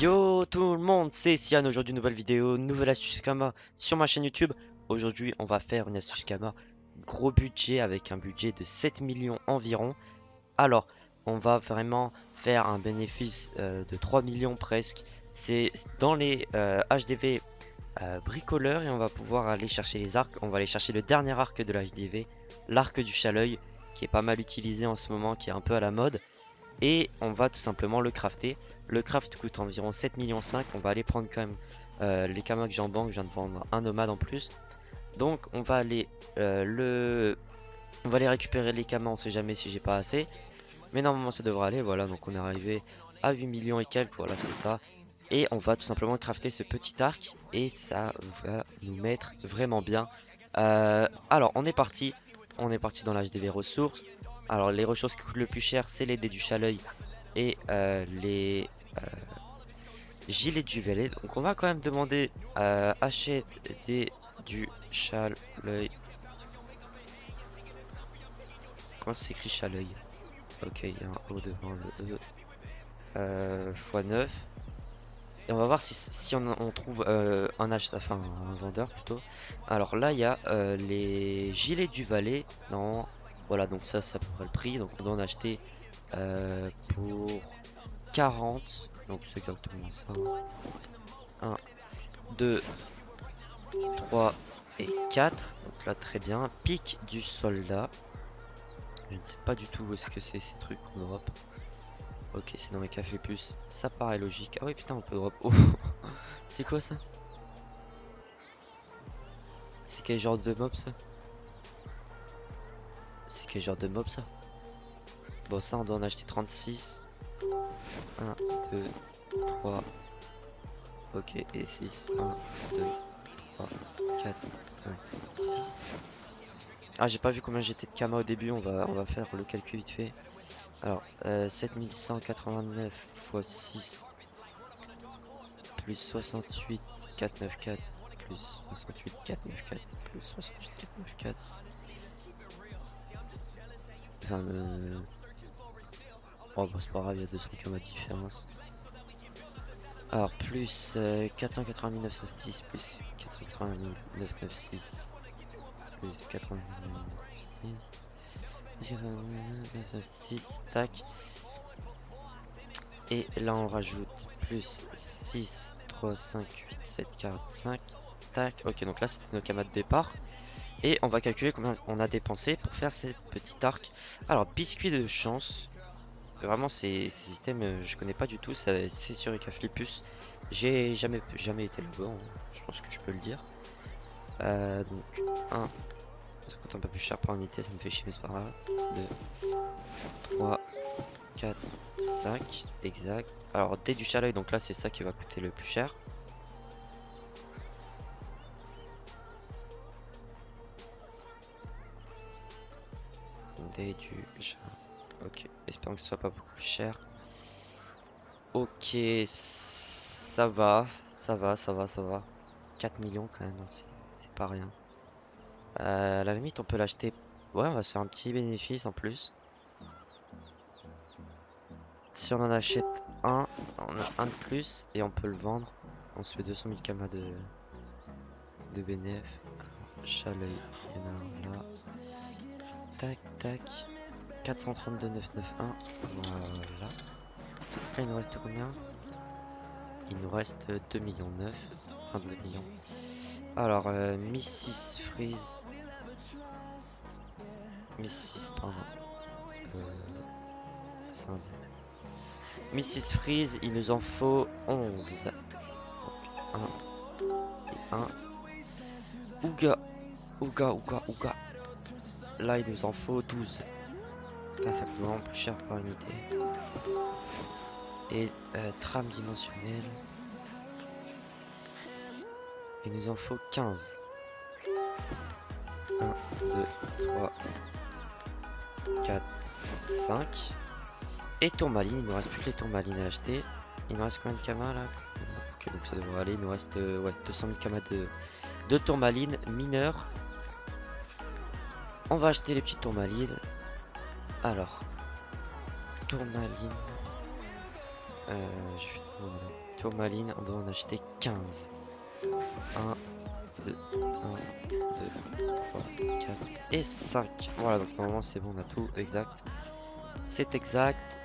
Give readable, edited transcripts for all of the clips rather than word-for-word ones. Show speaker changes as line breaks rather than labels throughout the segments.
Yo tout le monde, c'est Sian. Aujourd'hui nouvelle vidéo, nouvelle astuce Kama sur ma chaîne YouTube. Aujourd'hui on va faire une astuce Kama gros budget avec un budget de 7 millions environ. Alors on va vraiment faire un bénéfice de 3 millions presque. C'est dans les HDV bricoleurs et on va pouvoir aller chercher les arcs. On va aller chercher le dernier arc de la HDV, l'arc du chat-l'œil qui est pas mal utilisé en ce moment, qui est un peu à la mode. Et on va tout simplement le crafter. Le craft coûte environ 7 millions 5. On va aller prendre quand même les kamas que j'ai en banque. Je viens de vendre un nomade en plus. Donc on va aller on va aller récupérer les kamas. On sait jamais si j'ai pas assez. Mais normalement ça devrait aller. Voilà, donc on est arrivé à 8 millions et quelques. Voilà, c'est ça. Et on va tout simplement crafter ce petit arc. Et ça va nous mettre vraiment bien. Alors on est parti. On est parti dans l'HDV ressources. Alors les ressources qui coûtent le plus cher, c'est les dés du chat-l'œil et les gilets du valet. Donc on va quand même demander achète des du chat-l'œil. Comment ça s'écrit chat-l'œil? Ok, il y a un O devant le E. x9. Et on va voir si on trouve un vendeur plutôt. Alors là il y a les gilets du valet. Non, voilà, donc ça peut pas le prix. Donc on doit en acheter pour 40. Donc c'est exactement ça. 1, 2, 3 et 4. Donc là très bien. Pic du soldat. Je ne sais pas du tout où est-ce que c'est ces trucs en Europe. Ok, c'est dans les cafés plus. Ça paraît logique. Ah oui putain, on peut Europe. Oh. C'est quoi ça? C'est quel genre de mob ça? C'est quel genre de mob ça? Bon, ça on doit en acheter 36. 1, 2, 3. Ok, et 6. 1, 2, 3, 4, 5, 6. Ah, j'ai pas vu combien j'étais de Kama au début. On va faire le calcul vite fait. Alors, 7189 x 6 plus 68 494 plus 68 494 plus 68 494. Enfin, oh, bah, c'est pas grave, il y a 200 Kama de différence. Alors, plus 480 996 plus 480 996 plus 80 996. 6, tac. Et là on rajoute plus 6, 3, 5, 8, 7, 45. Tac. Ok, donc là c'était nos kamas de départ. Et on va calculer combien on a dépensé pour faire ces petits arcs. Alors, biscuit de chance. Vraiment, ces items, je connais pas du tout. C'est sur Ecaflipus. J'ai jamais été là-bas, hein. Je pense que je peux le dire. Donc, 1. Ça coûte un peu plus cher par unité, ça me fait chier, mais c'est pas grave. 2, 3, 4, 5, exact. Alors, dé du chat-l'œil, donc là, c'est ça qui va coûter le plus cher. Dé du chat. Ok, espérons que ce soit pas beaucoup plus cher. Ok, ça va, ça va, ça va, ça va. 4 millions quand même, hein, c'est pas rien. À la limite, on peut l'acheter. Ouais, on va se faire un petit bénéfice en plus. Si on en achète un, on a un de plus et on peut le vendre. On se fait 200 000 kamas de bénéf. Chat-l'œil, il y en a un là. Tac, tac. 432 991. Voilà. Là, il nous reste combien? Il nous reste 2 millions 9. Enfin, 2 millions. Alors, Mi 6 freeze. Mi 6, pardon. 5Z. Mi 6 freeze, il nous en faut 11. Donc, 1 et 1. Ouga. Ouga, ouga, ouga. Là, il nous en faut 12. Putain, ça coûte vraiment plus cher par unité. Et trame dimensionnelle. Il nous en faut 15. 1, 2, 3, 4, 5. Et tourmaline, il nous reste plus que les tourmalines à acheter. Il nous reste combien de kamas là? Ok, donc ça devrait aller. Il nous reste ouais, 200 000 kamas de tourmalines mineures. On va acheter les petites tourmalines. Alors, tourmaline. J'ai fait tourmaline, on doit en acheter 15. 1, 2, 1, 2, 3, 4 et 5. Voilà, donc normalement c'est bon, on a tout exact. C'est exact.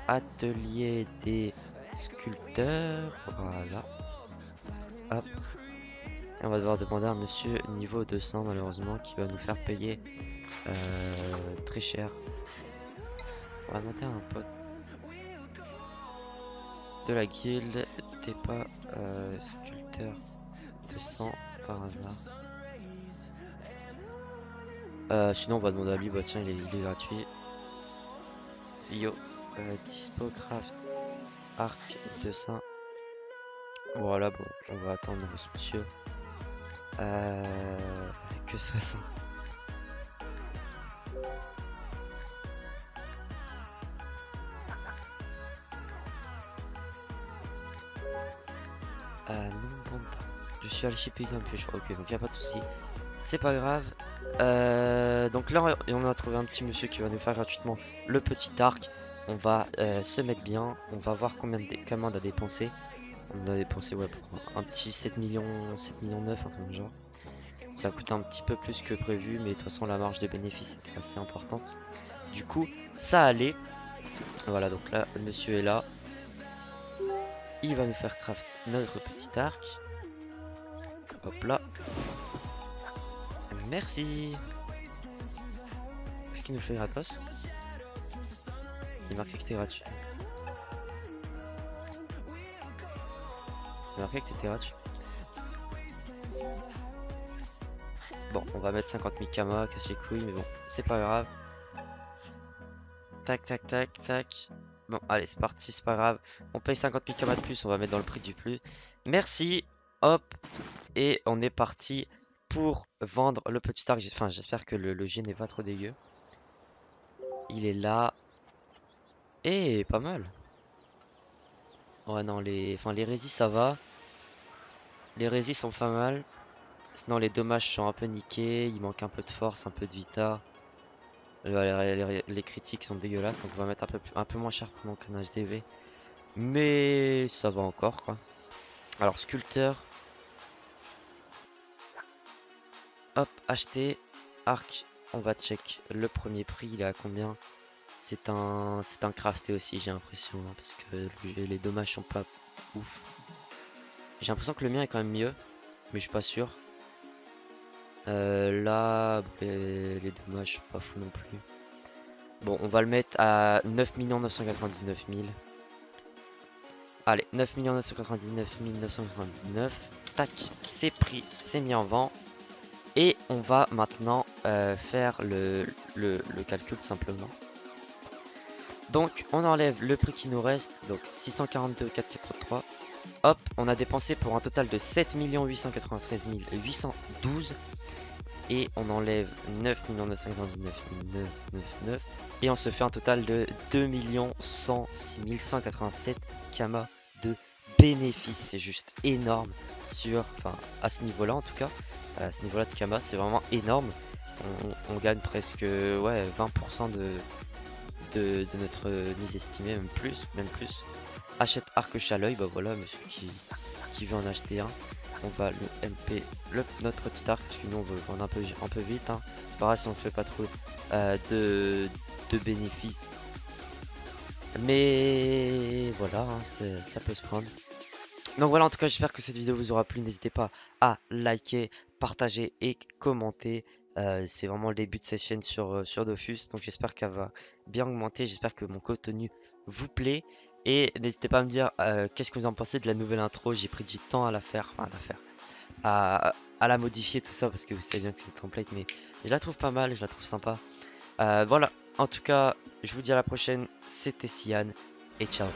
Atelier des sculpteurs. Voilà. Hop. Et on va devoir demander à un monsieur niveau 200 malheureusement qui va nous faire payer très cher. On va demander à un pote de la guilde. T'es pas sculpteur 200 par hasard. Sinon on va demander à lui, bah tiens il est gratuit. Yo, Dispocraft Arc 200. Voilà, bon, on va attendre ce monsieur. Que 60. Non, bon, je suis allé chez Paysan Pioche. Ok, donc y a pas de souci. C'est pas grave. Donc là, on a trouvé un petit monsieur qui va nous faire gratuitement le petit arc. On va se mettre bien. On va voir combien de commandes a dépensé. On a dépensé ouais, pour un petit 7 millions 9, un truc du genre. Ça a coûté un petit peu plus que prévu, mais de toute façon la marge de bénéfice est assez importante. Du coup, ça allait. Voilà, donc là, le monsieur est là. Il va nous faire craft notre petit arc. Hop là. Merci. Est-ce qu'il nous le fait gratos? Il marquait que c'était gratuit. Il marquait que c'était gratuit. Bon, on va mettre 50 000 kamas, casse les couilles, mais bon, c'est pas grave. Tac, tac, tac, tac. Bon, allez, c'est parti, c'est pas grave. On paye 50 000 kamas de plus, on va mettre dans le prix du plus. Merci, hop. Et on est parti pour vendre le petit arc. Enfin, j'espère que le G n'est pas trop dégueu. Il est là. Et pas mal. Ouais, non, les résis, ça va. Les résis sont pas mal. Sinon, les dommages sont un peu niqués. Il manque un peu de force, un peu de vita. Les critiques sont dégueulasses. Donc, on va mettre un peu moins cher pour mon canage HDV. Mais ça va encore, quoi. Alors, sculpteur. Hop, acheter. Arc. On va check le premier prix. Il est à combien? C'est un crafté aussi, j'ai l'impression. Hein, parce que les dommages sont pas ouf. J'ai l'impression que le mien est quand même mieux. Mais je suis pas sûr. Là, les dommages sont pas fous non plus. Bon, on va le mettre à 9 999 000. Allez, 9 999 999. Tac, c'est pris, c'est mis en vente. Et on va maintenant faire le calcul tout simplement. Donc, on enlève le prix qui nous reste. Donc, 642 483. Hop, on a dépensé pour un total de 7 893 812. Et on enlève 9 999 999 et on se fait un total de 2 106 187 kamas de bénéfices. C'est juste énorme à ce niveau là en tout cas. À ce niveau là de kamas, c'est vraiment énorme. On gagne presque ouais, 20% de notre mise estimée, même plus. Achète arc chaleuil, bah voilà, monsieur qui veut en acheter un. On va le MP notre petit arc parce que nous on veut vendre un peu vite. Hein. C'est pareil si on fait pas trop de bénéfices. Mais voilà, hein, ça peut se prendre. Donc voilà, en tout cas j'espère que cette vidéo vous aura plu. N'hésitez pas à liker, partager et commenter. C'est vraiment le début de cette chaîne sur Dofus. Donc j'espère qu'elle va bien augmenter. J'espère que mon contenu vous plaît. Et n'hésitez pas à me dire qu'est-ce que vous en pensez de la nouvelle intro. J'ai pris du temps à la faire, à la modifier tout ça parce que vous savez bien que c'est une template, mais je la trouve pas mal, je la trouve sympa. Voilà, en tout cas, je vous dis à la prochaine. C'était Sian et ciao.